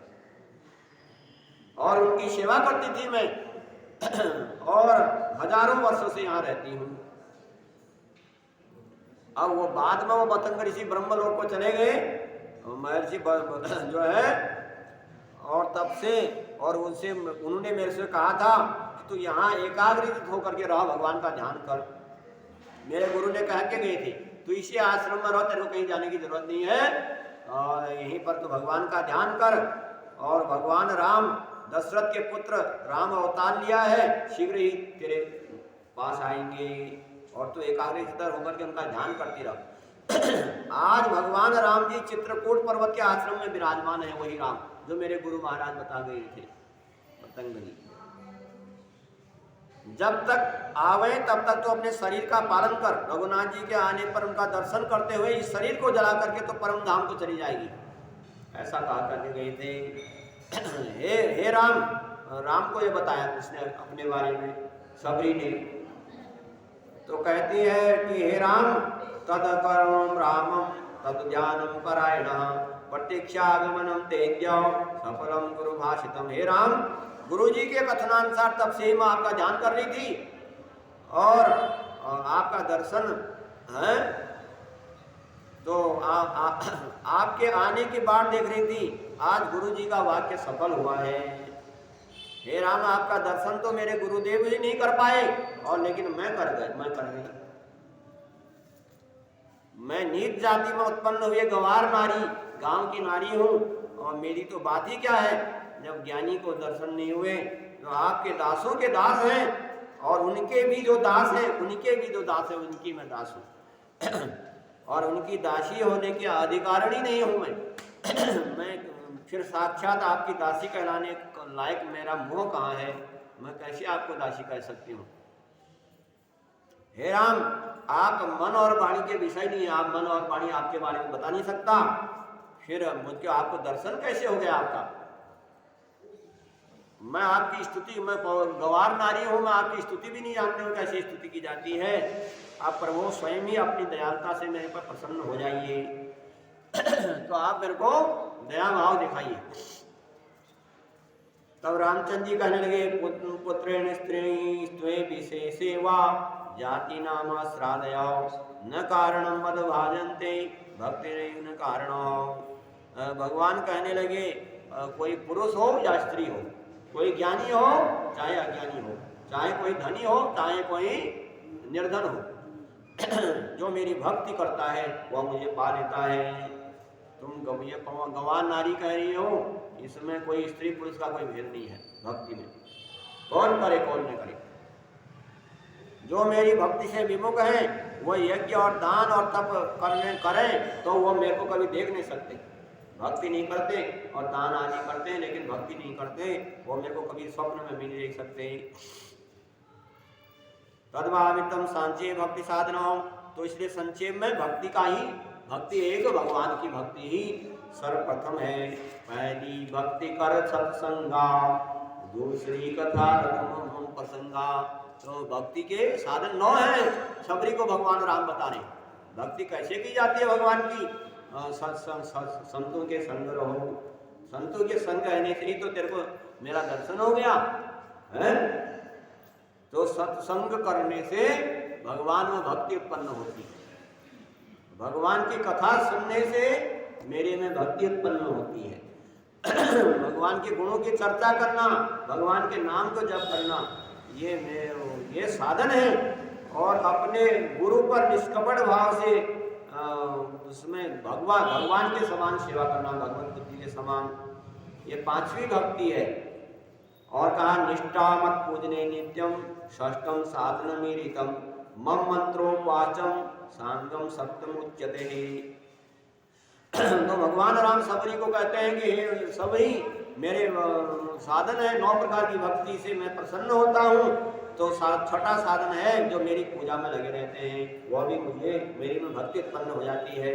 और उनकी सेवा करती थी मैं और हजारों वर्षों से यहाँ रहती हूँ। अब वो बाद में वो मतंग ऋषि ब्रह्मलोक को चले गए महर्षि जो है और तब से और उनसे उन्होंने मेरे से कहा था कि तू यहाँ एकाग्रचित होकर के रह, भगवान का ध्यान कर। मेरे गुरु ने कह के गए थे तू इसी आश्रम में रहो, तेरे को कहीं जाने की जरूरत नहीं है और यहीं पर तू भगवान का ध्यान कर। और भगवान राम दशरथ के पुत्र राम अवतार लिया है, शीघ्र ही तेरे पास आएंगे और तू एकाग्रचित होकर के उनका ध्यान करती रह। आज भगवान राम जी चित्रकूट पर्वत के आश्रम में विराजमान है, वही राम जो मेरे गुरु महाराज बता गए थे पतंगनी। जब तक आवे तब तक तो अपने शरीर का पालन कर, रघुनाथ जी के आने पर उनका दर्शन करते हुए इस शरीर को जला करके तो परम धाम को चली जाएगी, ऐसा कहा करके गए थे। हे राम, राम को ये बताया उसने अपने बारे में सबरी ने। तो कहती है कि हे राम, तद कर्म रामम तद ध्यानम परायणः प्रतीक्षागमनम तेज्य सफलम गुरु भाषितम। हे राम, गुरु जी के कथनानुसार तब से मैं आपका ध्यान कर रही थी और आपका दर्शन है तो आपके आने की बात देख रही थी। आज गुरु जी का वाक्य सफल हुआ है। हे राम, आपका दर्शन तो मेरे गुरुदेव जी नहीं कर पाए और लेकिन मैं कर गई। मैं नीच जाति में उत्पन्न हुई गंवार नारी, गांव की नारी हूँ और मेरी तो बात ही क्या है। जब ज्ञानी को दर्शन नहीं हुए तो आपके दासों के दास हैं और उनके भी जो दास हैं उनकी मैं दास हूँ और उनकी दासी होने की अधिकारिणी नहीं हूँ मैं फिर साक्षात आपकी दासी कहलाने लायक मेरा मोह कहाँ है, मैं कैसे आपको दासी कह सकती हूँ। हे राम, आप मन और वाणी के विषय नहीं, आप मन और वाणी आपके बारे में बता नहीं सकता, फिर मुझको आपको दर्शन कैसे हो गया आपका। मैं आपकी स्तुति, मैं गवार नारी हूँ, मैं आपकी स्तुति भी नहीं जानती हूँ कैसी स्तुति की जाती है। आप प्रभु स्वयं ही अपनी दयालुता से मेरे पर प्रसन्न हो जाइए। तो आप मेरे को दया भाव दिखाइए। तब रामचंद्र जी कहने लगे, पुत्रेण स्त्री स्वे विशेषे वा जाति नाम श्राद्धया न कारणम मद भाजन्ते भक्ति न कारण। भगवान कहने लगे, कोई पुरुष हो या स्त्री हो, कोई ज्ञानी हो चाहे अज्ञानी हो, चाहे कोई धनी हो चाहे कोई निर्धन हो, जो मेरी भक्ति करता है वह मुझे पा लेता है। तुम ये गवार नारी कह रही हो, इसमें कोई स्त्री पुरुष का कोई भेद नहीं है भक्ति में। कौन करे कौन न करे, जो मेरी भक्ति से विमुख है वो यज्ञ और दान और तप करें तो वो मेरे को कभी देख नहीं सकते। भक्ति नहीं करते और दान आदि करते हैं लेकिन भक्ति नहीं करते, वो मेरे को कभी स्वप्न में भी नहीं देख सकते। तद्भावितम संक्षेप भक्ति साधना, तो इसलिए संक्षेप में भक्ति का ही, भक्ति एक भगवान की भक्ति ही सर्वप्रथम है। पहली भक्ति कर सत्संगा, दूसरी कथा रत्न प्रसंगा। तो भक्ति के साधन 9 हैं, सबरी को भगवान राम बता रहे। भक्ति कैसे की जाती है भगवान की? संतों के संग रहो, संतों के संग रहने से ही तो तेरे को मेरा दर्शन हो गया है। तो सत्संग करने से भगवान में भक्ति उत्पन्न होती है। भगवान की कथा सुनने से मेरे में भक्ति उत्पन्न होती है। भगवान के गुणों की चर्चा करना, भगवान के नाम को जप करना, ये साधन है। और अपने गुरु पर निष्कपट भाव से उसमें भगवान के समान सेवा करना, भगवत बुद्धि के समान, ये 5वीं भक्ति है। और कहा निष्ठा मत पूजने नित्यम, षष्ठम साधन मीरितम, मम मंत्रोपाचम सांगम सप्तम उच्यते। तो भगवान राम सबरी को कहते हैं कि सबरी मेरे साधन है, 9 प्रकार की भक्ति से मैं प्रसन्न होता हूँ। तो 6ठा साधन है जो मेरी पूजा में लगे रहते हैं, वह भी मुझे मेरी में भक्ति उत्पन्न हो जाती है।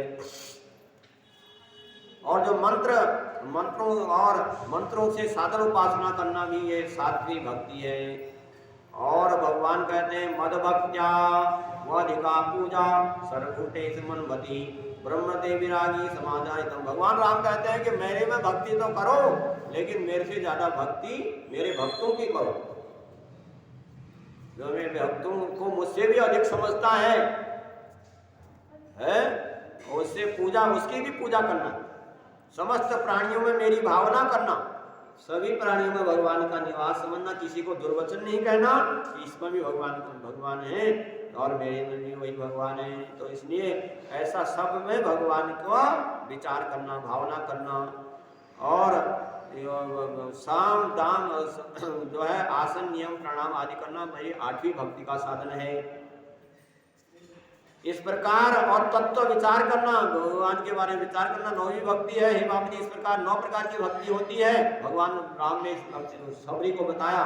और जो मंत्रों से साधन उपासना करना भी ये 7वीं भक्ति है। और भगवान कहते हैं मद भक्त्या वधिका पूजा सर्वभूतेषु मनमति ब्रह्मते विरागी समाधारितम। भगवान राम कहते हैं कि मेरे में भक्ति तो करो लेकिन मेरे से ज्यादा भक्ति मेरे भक्तों की करो। जो मेरे भक्तों को मुझसे भी अधिक समझता है उससे पूजा, उसकी भी पूजा करना, समस्त प्राणियों में मेरी भावना करना, सभी प्राणियों में भगवान का निवास समझना, किसी को दुर्वचन नहीं कहना कि इसमें भी भगवान है और मेरे में भी वही भगवान है। तो इसलिए ऐसा सब में भगवान का विचार करना, भावना करना। और साम दाम जो है आसन नियम प्रणाम आदि करना मेरी 8वीं भक्ति का साधन है। इस प्रकार और तत्व विचार करना, भगवान के बारे में विचार करना 9वीं भक्ति है। हे बाप जी, इस प्रकार 9 प्रकार की भक्ति होती है। भगवान राम ने सबरी को बताया,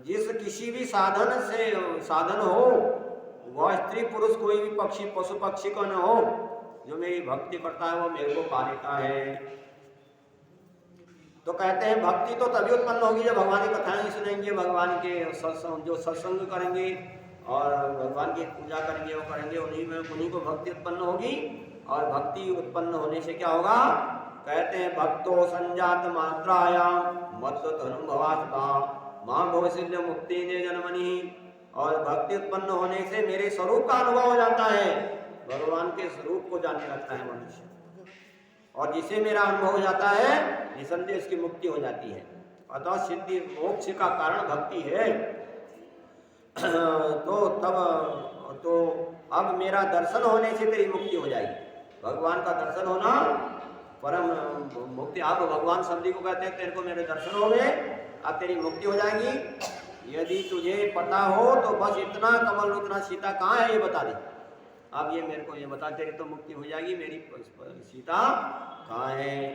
जिस किसी भी साधन हो, वह स्त्री पुरुष कोई भी पक्षी पशु पक्षी का न हो, जो मेरी भक्ति करता है वो मेरे को पा लेता है। तो कहते हैं भक्ति तो तभी उत्पन्न होगी जब भगवान की कथाएं सुनेंगे, भगवान के जो सत्संग करेंगे और भगवान की पूजा करेंगे, वो करेंगे, उन्हीं को भक्ति उत्पन्न होगी। और भक्ति उत्पन्न होने से क्या होगा? कहते हैं भक्तो संजात मात्रायाम मत्तनुभवात्मा मां भवसिद्ध मुक्ति दे जन्मनि। और भक्ति उत्पन्न होने से मेरे स्वरूप का अनुभव हो जाता है, भगवान के स्वरूप को जानने लगता है मनुष्य। और जिसे मेरा अनुभव हो जाता है निसंदेह उसकी मुक्ति हो जाती है। अतः सिद्धि मोक्ष का कारण भक्ति है। तो अब मेरा दर्शन होने से तेरी मुक्ति हो जाएगी। भगवान का दर्शन होना परम मुक्ति। आप भगवान सबरी को कहते हैं तेरे को मेरे दर्शन हो गए, अब तेरी मुक्ति हो जाएगी। यदि तुझे पता हो तो बस इतना कमल उतना सीता कहाँ है ये बता दे। अब ये मेरे को ये बता, तेरी तो मुक्ति हो जाएगी, मेरी सीता कहाँ है,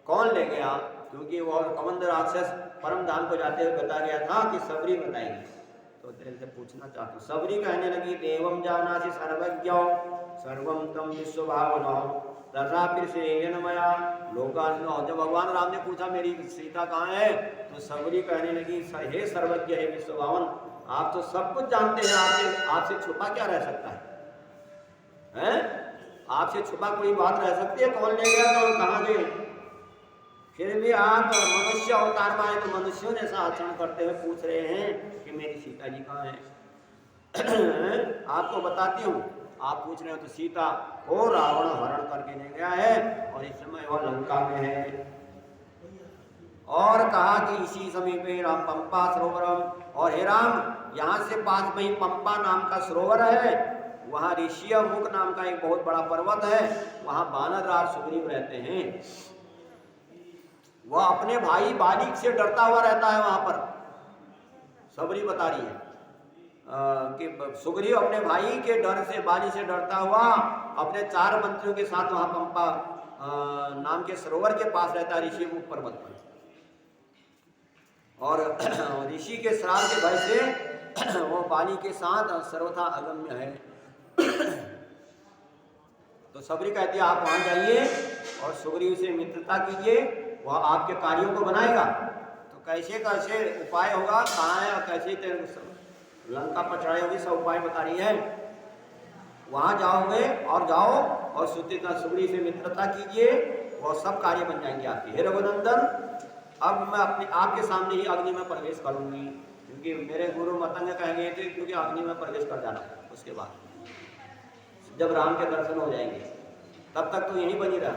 कौन ले गया? क्योंकि वो कमंद राक्षस परम धाम को जाते हुए बता गया था कि सबरी बताएगी। तो तेरे से पूछना चाहता हूँ। सबरी कहने लगी, देवम जानासि सर्वज्ञ सर्वम तम विश्व भावना तथा फिर से नमया लोकान, जब भगवान राम ने पूछा मेरी सीता कहाँ है, तो सबरी कहने लगी हे सर्वज्ञ हे विश्वभावन, आप तो सब कुछ जानते हैं, आपसे छुपा क्या रह सकता है? आपसे छुपा कोई बात रह सकती है? कौन ले गया तो कहाँ गए? फिर भी आप मनुष्य अवतार में आए तो मनुष्यों ने ऐसा आचरण करते हुए पूछ रहे हैं कि मेरी सीता जी कहाँ है? आपको बताती हूँ, आप पूछ रहे हो तो सीता को रावण हरण करके ले गया है और इस समय वह लंका में है। और कहा कि इसी समीपे राम पंपा सरोवरम, और हे राम यहाँ से पास में ही पंपा नाम का सरोवर है, वहाँ ऋषि मुख नाम का एक बहुत बड़ा पर्वत है, वहाँ वानर राज सुग्रीव रहते हैं। वह अपने भाई बाली से डरता हुआ रहता है वहां पर। सबरी बता रही है कि सुग्रीव अपने भाई के डर से, बाली से डरता हुआ अपने 4 मंत्रियों के साथ वहां पंपा नाम के सरोवर के पास रहता है, ऋषि मुख पर्वत पर। और ऋषि के श्राप के भय से वो बाली के साथ सर्वथा अगम्य है। तो सबरी कहती है आप वहां जाइए और सुग्रीव से मित्रता कीजिए, वह आपके कार्यों को बनाएगा। तो कैसे कैसे उपाय होगा, कहाँ है और कैसे लंका पर चढ़ाई होगी, सब उपाय बता रही है। वहां जाओगे और जाओ और सुग्रीव से मित्रता कीजिए, वह सब कार्य बन जाएंगे आपके। हे रघुनंदन, अब मैं अपने आपके सामने ही अग्नि में प्रवेश करूंगी, क्योंकि मेरे गुरु मतंग कह गए थे क्योंकि अग्नि में प्रवेश कर जाना। उसके बाद जब राम के दर्शन हो जाएंगे तब तक तो यहीं बनी रहा।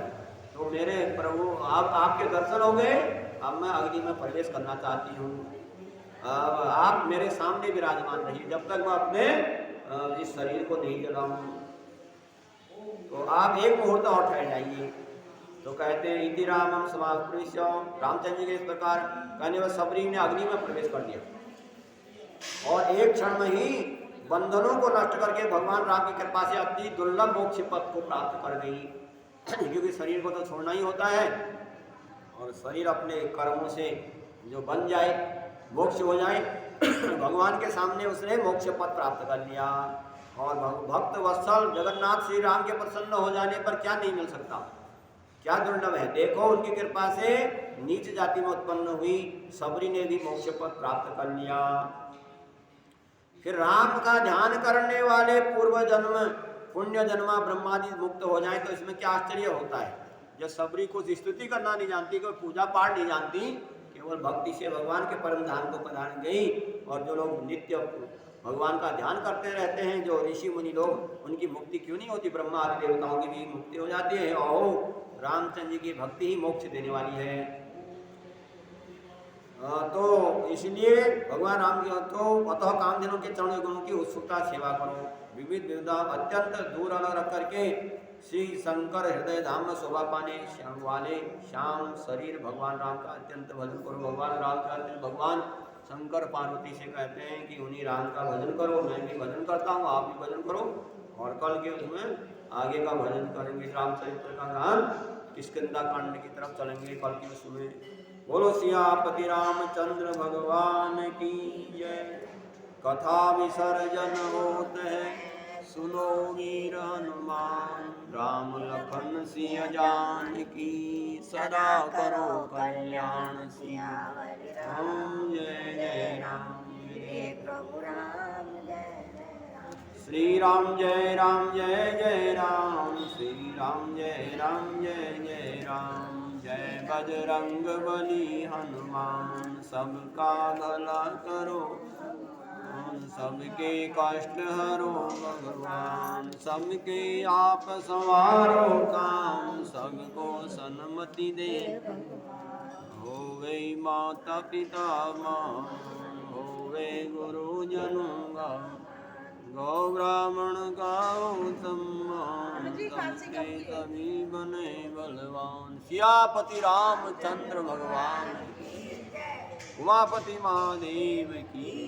तो मेरे प्रभु आप आपके दर्शन हो गए, अब मैं अग्नि में प्रवेश करना चाहती हूँ। अब आप मेरे सामने विराजमान रहिए जब तक मैं अपने इस शरीर को नहीं जलाऊं। तो आप एक मुहूर्त और ठहर जाइए। तो कहते हैं इति रामम समाप्य, रामचंद्र जी के इस प्रकार कहने पर सबरी ने अग्नि में प्रवेश कर दिया और एक क्षण में ही बंधनों को नष्ट करके भगवान राम की कृपा से अति दुर्लभ मोक्ष पद को प्राप्त कर गई। क्योंकि शरीर को तो छोड़ना ही होता है और शरीर अपने कर्मों से जो बन जाए, मोक्ष हो जाए, भगवान के सामने उसने मोक्ष पद प्राप्त कर लिया। और भक्त वत्सल जगन्नाथ श्री राम के प्रसन्न हो जाने पर क्या नहीं मिल सकता, क्या दुर्लभ है। देखो उनकी कृपा से नीच जाति में उत्पन्न हुई सबरी ने भी मोक्ष पद प्राप्त कर लिया। फिर राम का ध्यान करने वाले पूर्व जन्म पुण्य जन्मा ब्रह्मादि मुक्त हो जाए तो इसमें क्या आश्चर्य होता है। जब सबरी को स्तुति करना नहीं जानती, कोई पूजा पाठ नहीं जानती, केवल भक्ति से भगवान के परम धाम को पधार गई। और जो लोग नित्य भगवान का ध्यान करते रहते हैं, जो ऋषि मुनि लोग, उनकी मुक्ति क्यों नहीं होती, ब्रह्मा आदि देवताओं की भी मुक्ति हो जाती है। और रामचंद्र जी की भक्ति ही मोक्ष देने वाली है। तो इसलिए भगवान राम की तो अतः कामधेनु के चरण गुणों की उत्सुकता सेवा करो। विविध विविधा अत्यंत दूर अलग रख करके श्री शंकर हृदय धाम में शोभा पाने श्याम वाले श्याम शरीर भगवान राम का अत्यंत भजन करो। भगवान राम का भगवान शंकर पार्वती से कहते हैं कि उन्हीं राम का भजन करो, मैं भी भजन करता हूँ, आप भी भजन करो। और कल के उसमें आगे का भजन करेंगे, रामचरित्र का गान किष्किंधा कांड की तरफ चलेंगे कल के उसमें। बोलो सियापति रामचंद्र भगवान की जय। कथा विसर्जन होत है सुनो वीर हनुमान, राम लखन सिया जानकी सदा करो कल्याण। सियावर राम जय जय राम, प्रभु राम श्री राम जय जय राम, श्री राम जय जय राम। जय बजरंग बली हनुमान, सबका भला करो, सबके कष्ट हरो भगवान। सबके आप संवारो काम, सबको सन्मति दे। होवे माता पिता मान, होवे गुरुजनों का, गौ ब्राह्मण गाओ सम्मान, सबके सभी बने बलवान। सियापति रामचंद्र भगवान, उमापति महादेव की।